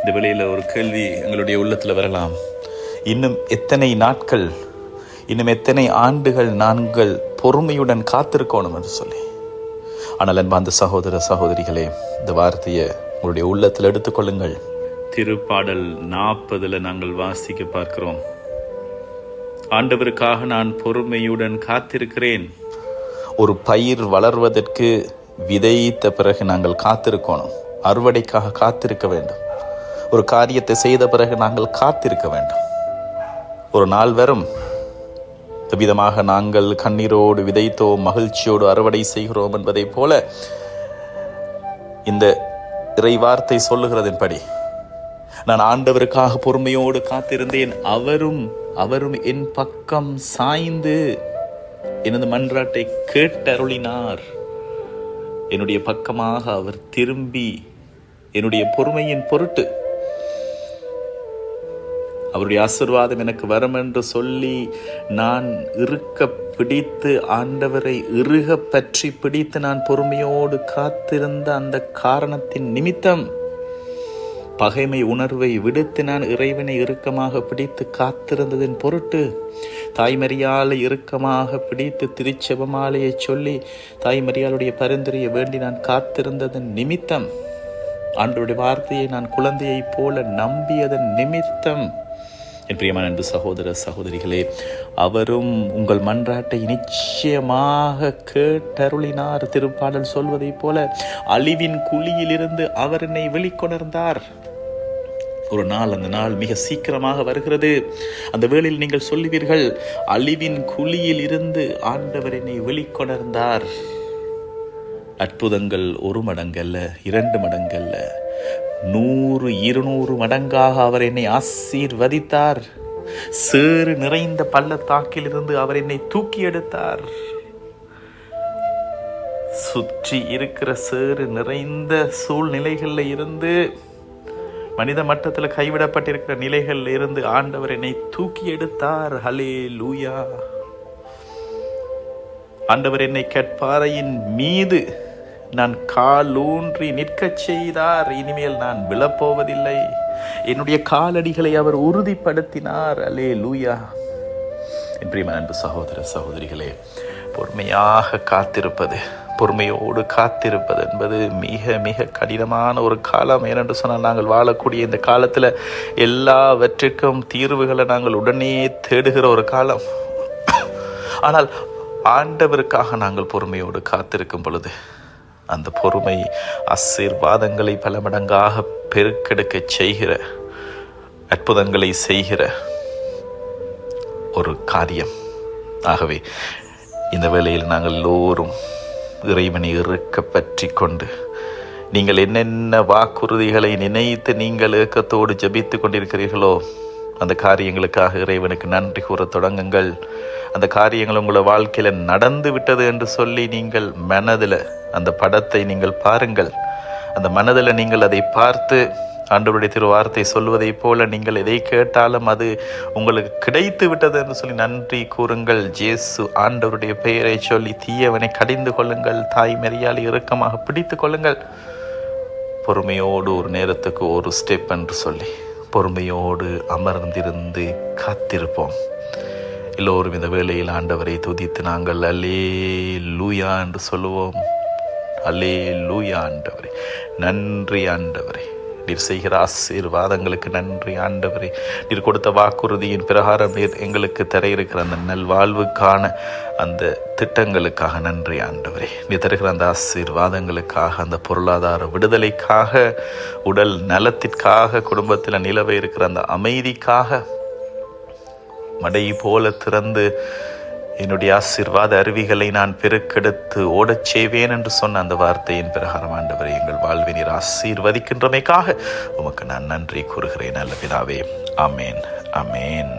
இந்த வேளையில் ஒரு கேள்வி எங்களுடைய உள்ளத்தில் வரலாம். இன்னும் எத்தனை நாட்கள், இன்னும் எத்தனை ஆண்டுகள் நாங்கள் பொறுமையுடன் காத்திருக்கணும் என்று சொல்லி. ஆனால் அன்பார்ந்த சகோதர சகோதரிகளே, இந்த வார்த்தையை உங்களுடைய உள்ளத்தில் எடுத்துக்கொள்ளுங்கள். திருப்பாடல் 40 நாங்கள் வாசிக்க பார்க்கிறோம். ஆண்டவருக்காக நான் பொறுமையுடன் காத்திருக்கிறேன். ஒரு பயிர் வளர்வதற்கு விதைத்த பிறகு நாங்கள் காத்திருக்கணும். அறுவடைக்காக காத்திருக்க வேண்டும். ஒரு காரியத்தை செய்த பிறகு நாங்கள் காத்திருக்க வேண்டும். ஒரு நாள் வரும், விதமாக நாங்கள் கண்ணீரோடு விதைத்தோம், மகிழ்ச்சியோடு அறுவடை செய்கிறோம் என்பதை போல இந்த இறை வார்த்தை சொல்லுகிறதின்படி நான் ஆண்டவருக்காக பொறுமையோடு காத்திருந்தேன். அவரும் என் பக்கம் சாய்ந்து எனது மன்றாட்டை கேட்டருளினார். என்னுடைய பக்கமாக அவர் திரும்பி என்னுடைய பொறுமையின் பொருட்டு அவருடைய ஆசீர்வாதம் எனக்கு வரும் என்று சொல்லி நான் இறுக பிடித்து, ஆண்டவரை இறுக பற்றி பிடித்து நான் பொறுமையோடு காத்திருந்த அந்த காரணத்தின் நிமித்தம் பகைமை உணர்வை விடுத்து நான் இறைவனை இறுக்கமாக பிடித்து காத்திருந்ததின் பொருட்டு, தாய்மரியாளை இறுக்கமாக பிடித்து திருச்செபமாலையை சொல்லி தாய்மரியாளுடைய பரிந்துரையை வேண்டி நான் காத்திருந்ததன் நிமித்தம், ஆண்டவருடைய வார்த்தையை நான் குழந்தையைப் போல நம்பியதன் நிமித்தம், என் பிரியமான அன்பு சகோதர சகோதரிகளே, அவரும் உங்கள் மன்றாட்டை நிச்சயமாக கேட்டருளினார். திருப்பாடல் சொல்வதை போல அழிவின் குழியிலிருந்து அவர் என்னை வெளிக்கொணர்ந்தார். ஒரு நாள், அந்த நாள் மிக சீக்கிரமாக வருகிறது. அந்த வேளையில் நீங்கள் சொல்லுவீர்கள், அழிவின் குழியில் இருந்து ஆண்டவர் என்னை வெளிக்கொணர்ந்தார். அற்புதங்கள் 1 மடங்கல்ல, 2 மடங்கல்ல, 100 200 மடங்காக அவர் என்னை ஆசீர்வதித்தார். சேறு நிறைந்த பள்ளத்தாக்கிலிருந்து அவர் என்னை தூக்கி எடுத்தார். சுற்றி இருக்கிற சேறு நிறைந்த சூழ்நிலைகளில் இருந்து, மனித மட்டத்தில் கைவிடப்பட்டிருக்கிற நிலைகளில் இருந்து ஆண்டவர் என்னை தூக்கி எடுத்தார். ஹல்லேலூயா. ஆண்டவர் என்னை கற்பாறையின் மீது நான் காலூன்றி நிற்கச் செய்தார். இனிமேல் நான் விழப்போவதில்லை. என்னுடைய காலடிகளை அவர் உறுதிப்படுத்தினார். அல்லேலூயா. என் பிரியமான அன்பு சகோதர சகோதரிகளே, பொறுமையாக காத்திருப்பது, பொறுமையோடு காத்திருப்பது என்பது மிக மிக கடினமான ஒரு காலம். ஏனென்று சொன்னால், நாங்கள் வாழக்கூடிய இந்த காலத்தில் எல்லாவற்றிற்கும் தீர்வுகளை நாங்கள் உடனே தேடுகிற ஒரு காலம். ஆனால் ஆண்டவருக்காக நாங்கள் பொறுமையோடு காத்திருக்கும் பொழுது அந்த பொறுமை ஆசீர்வாதங்களை பல மடங்காக பெருக்கெடுக்க செய்கிற, அற்புதங்களை செய்கிற ஒரு காரியம். ஆகவே இந்த வேளையில் நாங்கள் எல்லோரும் இறைவனை இறுக்க பற்றி கொண்டு, நீங்கள் என்னென்ன வாக்குறுதிகளை நினைத்து நீங்கள் ஏக்கத்தோடு ஜெபித்து கொண்டிருக்கிறீர்களோ அந்த காரியங்களுக்காக இறைவனுக்கு நன்றி கூற தொடங்குங்கள். அந்த காரியங்கள் உங்களை வாழ்க்கையில் நடந்து விட்டது என்று சொல்லி நீங்கள் மனதில் அந்த படத்தை நீங்கள் பாருங்கள். அந்த மனதில் நீங்கள் அதை பார்த்து, ஆண்டவருடைய திருவார்த்தை சொல்வதை போல நீங்கள் எதை கேட்டாலும் அது உங்களுக்கு கிடைத்து விட்டது என்று சொல்லி நன்றி கூறுங்கள். இயேசு ஆண்டவருடைய பெயரை சொல்லி தீயவனை கடிந்து கொள்ளுங்கள். தாய் மரியாதை இறுக்கமாக பிடித்து கொள்ளுங்கள். பொறுமையோடு ஒரு நேரத்துக்கு ஒரு ஸ்டெப் என்று சொல்லி பொறுமையோடு அமர்ந்திருந்து காத்திருப்போம். எல்லோரும் இந்த வேளையில் ஆண்டவரை துதித்து நாங்கள் அல்லேலூயா என்று சொல்லுவோம். அல்லேலூயா ஆண்டவரே, நன்றி ஆண்டவரே, நீர் செய்கிற ஆசீர்வாதங்களுக்கு நன்றி ஆண்டவரே. நீர் கொடுத்த வாக்குறுதியின் பிரகாரம் நீர் எங்களுக்கு தர இருக்கிற அந்த நல்வாழ்வுக்கான அந்த திட்டங்களுக்காக நன்றி ஆண்டவரே. நீர் தருகிற அந்த ஆசீர்வாதங்களுக்காக, அந்த பொருளாதார விடுதலைக்காக, உடல் நலத்திற்காக, குடும்பத்தில் நிலவ இருக்கிற அந்த அமைதிக்காக, மடை போல திறந்து என்னுடைய ஆசீர்வாத அருவிகளை நான் பெருக்கெடுத்து ஓடச் செய்வேன் என்று சொன்ன அந்த வார்த்தையின் பிரகாரம் ஆண்டவரை எங்கள் வாழ்வை நீர் ஆசீர்வதிக்கின்றமைக்காக உமக்கு நான் நன்றி கூறுகிறேன். நல்ல பிதாவே, ஆமேன், ஆமேன்.